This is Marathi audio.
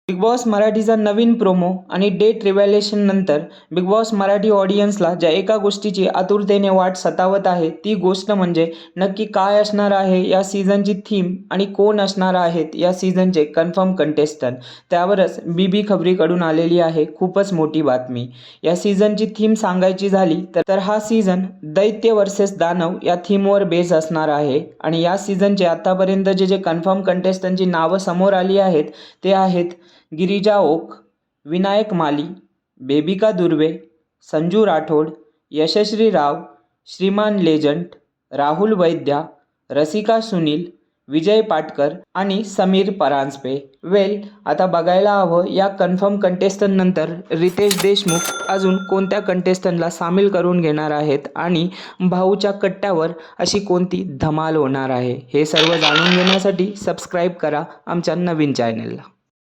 बिग बॉस मराठीचा नवीन प्रोमो आणि डेट रिव्हॅलेशन नंतर बिग बॉस मराठी ऑडियन्सला ज्या एका गोष्टीची आतुरतेने वाट सतावत आहे ती गोष्ट म्हणजे नक्की काय असणार आहे या सीझनची थीम आणि कोण असणार आहेत या सीझनचे कन्फर्म कंटेस्टंट. त्यावरच बीबी खबरीकडून आलेली आहे खूपच मोठी बातमी. या सीझनची थीम सांगायची झाली तर हा सीझन दैत्य वर्सेस दानव या थीमवर बेस असणार आहे आणि या सीझनचे आतापर्यंत जे कन्फर्म कंटेस्टंटची नावं समोर आली आहेत ते आहेत गिरिजा ओक, विनायक माली, बेबिका दुर्वे, संजू राठोड, यशश्री राव, श्रीमान लेजंट, राहुल वैद्या, रसिका सुनील, विजय पाटकर आणि समीर परांजपे. आता बघायला हवं या कन्फर्म कंटेस्टंट नंतर रितेश देशमुख अजून कोणत्या कंटेस्टंटला सामील करून घेणार आहेत आणि भाऊच्या कट्ट्यावर अशी कोणती धमाल होणार आहे. हे सर्व जाणून घेण्यासाठी सबस्क्राईब करा आमच्या नवीन चॅनेलला.